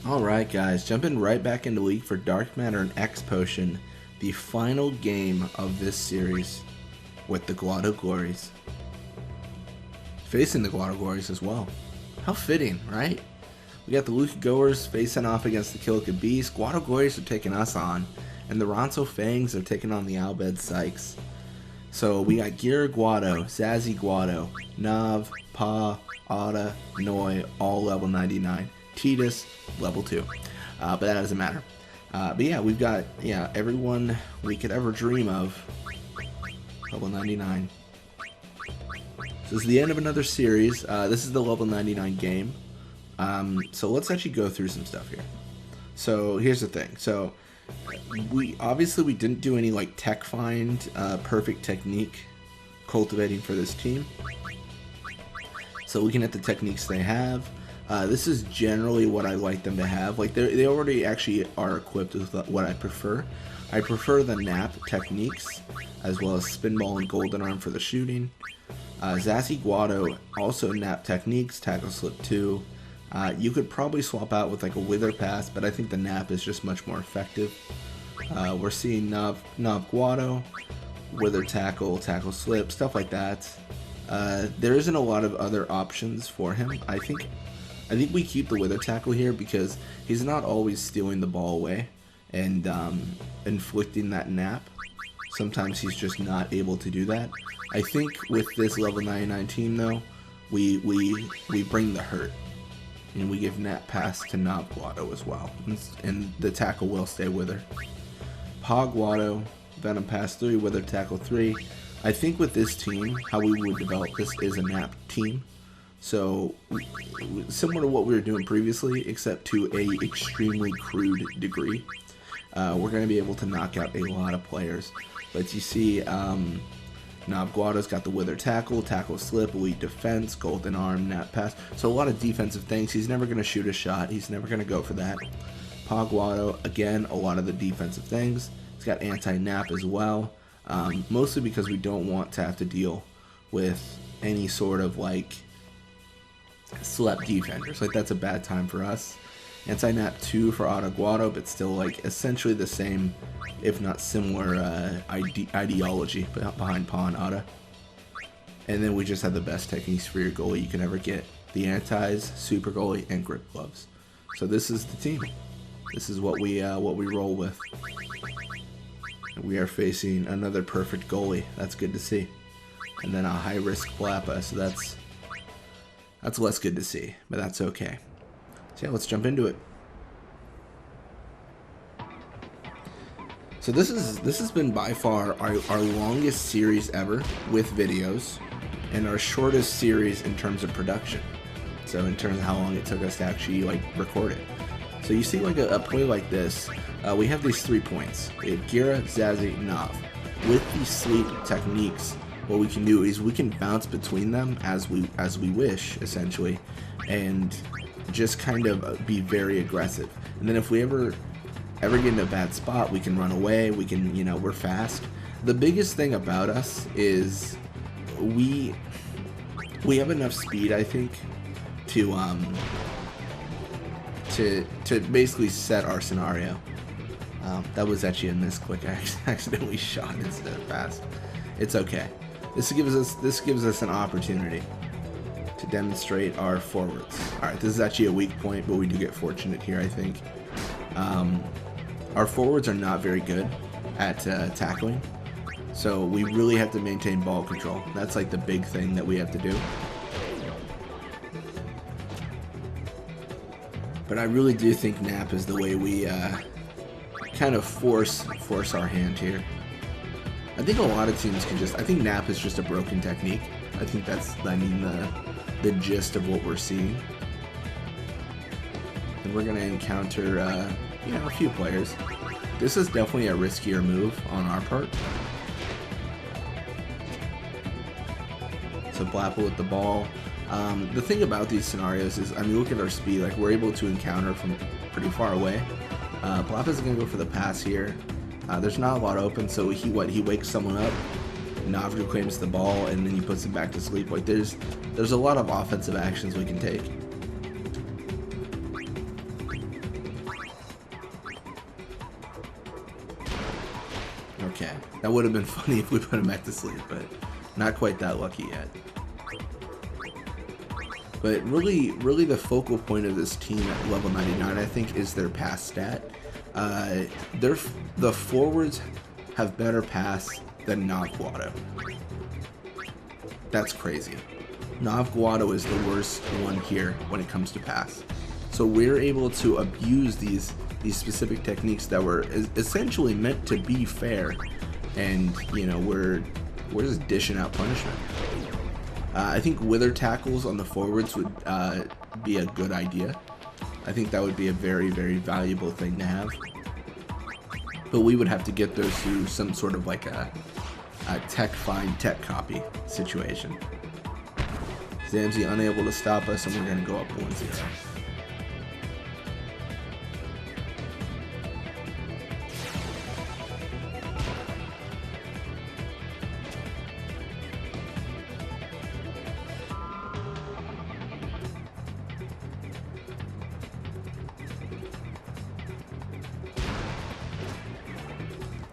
Alright guys, jumping right back into League for Dark Matter and X Potion, the final game of this series with the Guado Glories. Facing the Guado Glories as well. How fitting, right? We got the Luka Goers facing off against the Kilika Beast, Guado Glories are taking us on, and the Ronso Fangs are taking on the Albed Sykes. So we got Gira Guado, Zazzy Guado, Nav, Pa, Ada, Noi, all level 99. Titus, level 2. But that doesn't matter. But yeah, we've got everyone we could ever dream of. Level 99. So this is the end of another series. This is the level 99 game. So let's actually go through some stuff here. So here's the thing. So we didn't do any like tech find, perfect technique cultivating for this team. So looking at the techniques they have, this is generally what I like them to have. Like they already actually are equipped with what I prefer. I prefer the nap techniques as well as spinball and golden arm for the shooting. Zazzy Guado also nap techniques, tackle slip 2. You could probably swap out with like a wither pass, but I think the nap is just much more effective. We're seeing Nav Guado, wither tackle, tackle slip, stuff like that. There isn't a lot of other options for him. I think we keep the wither tackle here because he's not always stealing the ball away and inflicting that nap. Sometimes he's just not able to do that. I think with this level 99 team though, we bring the hurt. And we give nap pass to Nav Guado as well. And the tackle will stay wither. Pa Guado, Venom pass 3, wither tackle 3. I think with this team, how we would develop this is a nap team. So, similar to what we were doing previously, except to a extremely crude degree. We're going to be able to knock out a lot of players. But you see, Nav Guado's got the wither tackle, tackle slip, elite defense, golden arm, nap pass. So a lot of defensive things. He's never going to shoot a shot. He's never going to go for that. Pa Guado, again, a lot of the defensive things. He's got anti-nap as well. Mostly because we don't want to have to deal with any sort of like slept defenders. Like that's a bad time for us. Anti-nap 2 for Ada Guado, but still like essentially the same, if not similar ideology behind Pa and Ada. And then we just have the best techniques for your goalie you can ever get. The antis, super goalie, and grip gloves. So this is the team. This is what we roll with. We are facing another perfect goalie. That's good to see. And then a high risk Blappa, so that's less good to see, but that's okay. So yeah, let's jump into it. So this has been by far our longest series ever with videos, and our shortest series in terms of production. So in terms of how long it took us to actually like record it. So you see like a play like this, we have these 3 points. We have Gira, Zazzy, Nav. With these sleep techniques, what we can do is we can bounce between them as we wish, essentially, and just kind of be very aggressive. And then if we ever get in a bad spot, we can run away. We can, we're fast. The biggest thing about us is we have enough speed, I think, to basically set our scenario. That was actually a misclick. I accidentally shot instead of fast. It's okay. This gives us an opportunity to demonstrate our forwards. Alright, this is actually a weak point, but we do get fortunate here, I think. Our forwards are not very good at tackling, so we really have to maintain ball control. That's like the big thing that we have to do. But I really do think nap is the way we kind of force our hand here. I think a lot of teams can I think nap is just a broken technique. I think that's, the gist of what we're seeing. And we're going to encounter, a few players. This is definitely a riskier move on our part. So Blappa with the ball. The thing about these scenarios is, look at our speed. Like, we're able to encounter from pretty far away. Blappa's going to go for the pass here. There's not a lot open, so he wakes someone up. Nav reclaims the ball, and then he puts him back to sleep. Like, there's a lot of offensive actions we can take. Okay, that would have been funny if we put him back to sleep, but not quite that lucky yet. But really the focal point of this team at level 99, I think, is their pass stat. The forwards have better pass than Nav Guado. That's crazy. Nav Guado is the worst one here when it comes to pass. So we're able to abuse these specific techniques that were essentially meant to be fair, and you know, we're just dishing out punishment. I think wither tackles on the forwards would be a good idea. I think that would be a very, very valuable thing to have. But we would have to get those through some sort of like a tech find, tech copy situation. Zamzi unable to stop us, and we're going to go up 1-0.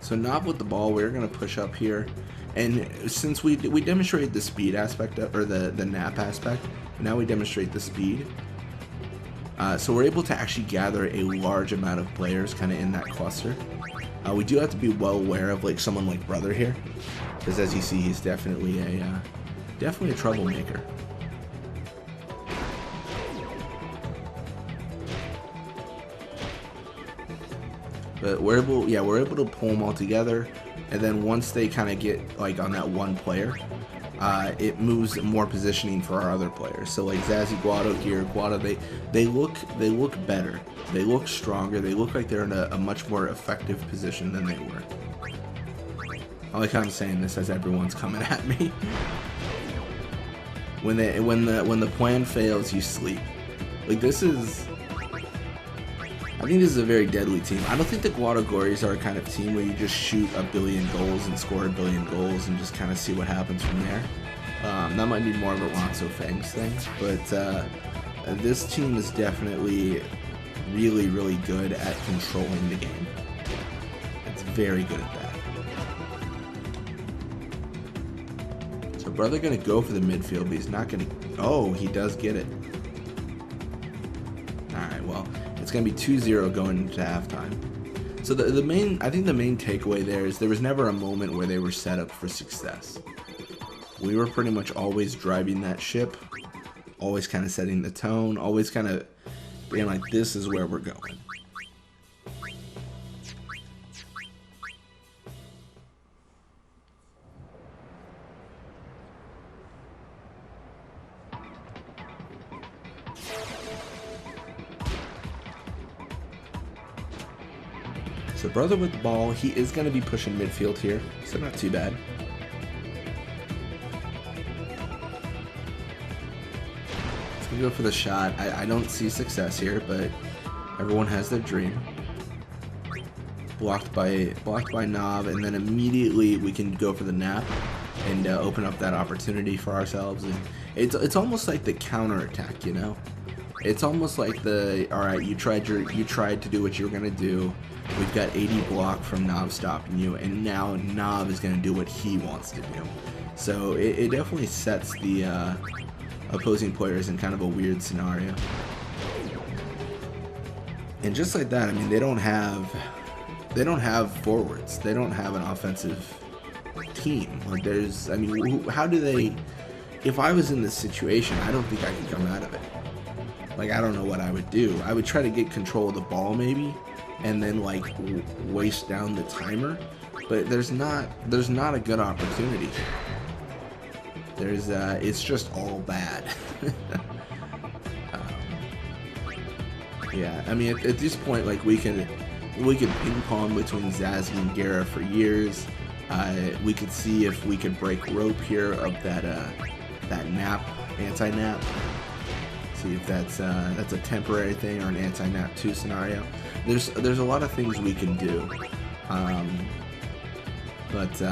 So Knob with the ball, we're going to push up here, and since we demonstrated the speed aspect of, or the nap aspect, now we demonstrate the speed. So we're able to actually gather a large amount of players kind of in that cluster. We do have to be well aware of like someone like Brother here, because as you see, he's definitely a troublemaker. But we're able to pull them all together, and then once they kind of get like on that one player, it moves more positioning for our other players. So like Zazzy, Guado here, they look better, they look stronger, they look like they're in a much more effective position than they were. I like how I'm saying this as everyone's coming at me. When the plan fails, you sleep. Like this is. I think this is a very deadly team. I don't think the Guado Glories are a kind of team where you just shoot a billion goals and score a billion goals and just kind of see what happens from there. That might be more of a Ronso Fangs thing, but this team is definitely really, really good at controlling the game. It's very good at that. So Brother gonna go for the midfield, but he's not gonna. Oh, he does get it. All right, well. It's going to be 2-0 going into halftime. So I think the main takeaway there is there was never a moment where they were set up for success. We were pretty much always driving that ship, always kind of setting the tone, always kind of being like, this is where we're going. So Brother with the ball, he is going to be pushing midfield here, so not too bad. Let's go for the shot. I don't see success here, but everyone has their dream. Blocked by Knob, and then immediately we can go for the nap and open up that opportunity for ourselves. And it's almost like the counter attack, you know. It's almost like all right, you tried to do what you were gonna do. We've got 80 block from Knob stopping you, and now Knob is gonna do what he wants to do. So it definitely sets the opposing players in kind of a weird scenario. And just like that, I mean, they don't have forwards. They don't have an offensive team. Like I mean, how do they? If I was in this situation, I don't think I could come out of it. Like, I don't know what I would do. I would try to get control of the ball maybe, and then like waste down the timer. But there's not a good opportunity. It's just all bad. Yeah, I mean at this point, like we could ping pong between Zazzy and Gara for years. We could see if we could break rope here of that nap, anti-nap. See if that's a temporary thing or an anti-nap 2 scenario. There's a lot of things we can do, but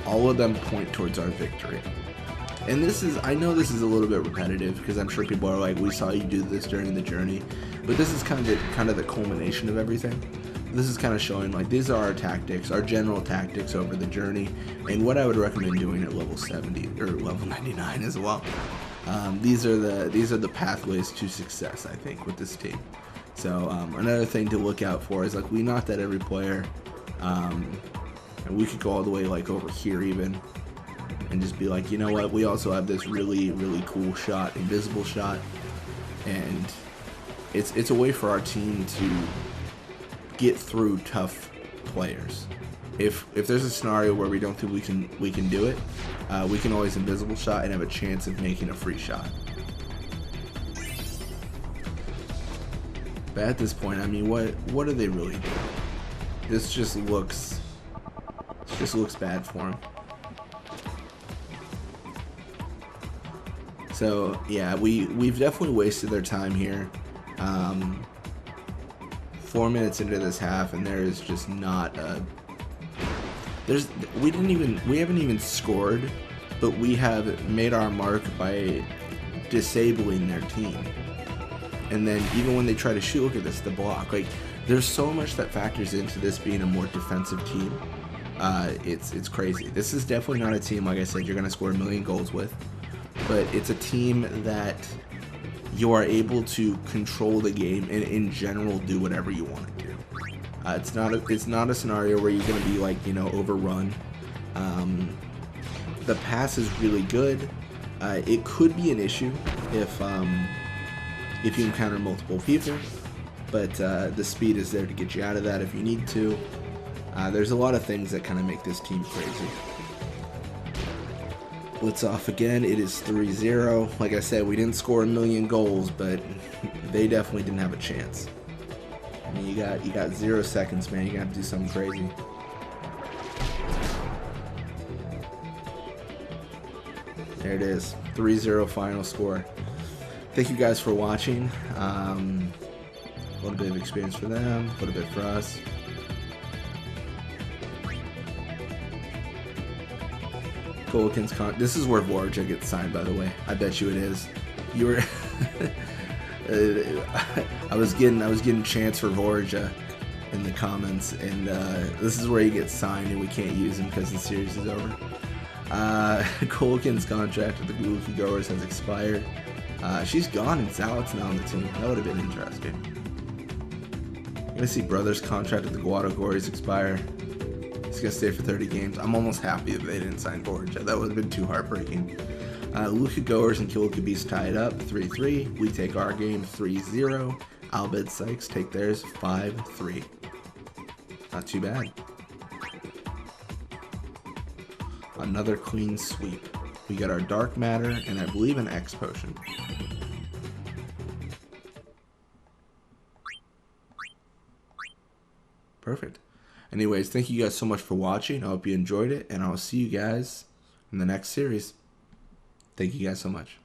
all of them point towards our victory. And I know this is a little bit repetitive because I'm sure people are like, we saw you do this during the journey, but this is kind of the culmination of everything. this is kind of showing like these are our tactics, our general tactics over the journey, and what I would recommend doing at level 70 or level 99 as well. These are the pathways to success, I think, with this team. So another thing to look out for is like we knocked out every player, and we could go all the way like over here even, and just be like, you know what? We also have this really cool shot, invisible shot, and it's a way for our team to get through tough players. If there's a scenario where we don't think we can do it, we can always invisible shot and have a chance of making a free shot. But at this point, I mean, what are they really doing? This just looks bad for them. So yeah, we've definitely wasted their time here. 4 minutes into this half, and there is just not a. We haven't even scored, but we have made our mark by disabling their team. And then even when they try to shoot, look at this, the block. Like, there's so much that factors into this being a more defensive team. It's crazy. This is definitely not a team, like I said, you're going to score a million goals with. But it's a team that you are able to control the game and in general do whatever you want to do. It's not a scenario where you're going to be like, you know, overrun. The pass is really good. It could be an issue if you encounter multiple people, but the speed is there to get you out of that if you need to. There's a lot of things that kind of make this team crazy. Blitz off again. It is 3-0. Like I said, we didn't score a million goals, but they definitely didn't have a chance. I mean, you got 0 seconds, man. You got to do something crazy. There it is. 3-0 final score. Thank you guys for watching. A little bit of experience for them, a little bit for us. This is where Vorja gets signed, by the way. I bet you it is. You were. I was getting chants for Vorja in the comments, and this is where he gets signed, and we can't use him because the series is over. Kolkin's contract with the Guado Glories has expired. She's gone, and Zalek's now on the team. That would have been interesting. I'm gonna see Brothers' contract with the Guado Glories expire. He's gonna stay for 30 games. I'm almost happy that they didn't sign Borja. That would have been too heartbreaking. Luka Goers and Kilika Beast tied up 3-3. We take our game 3-0. Albed Sykes take theirs 5-3. Not too bad. Another clean sweep. We got our Dark Matter and I believe an X potion. Perfect. Anyways, thank you guys so much for watching. I hope you enjoyed it, and I'll see you guys in the next series. Thank you guys so much.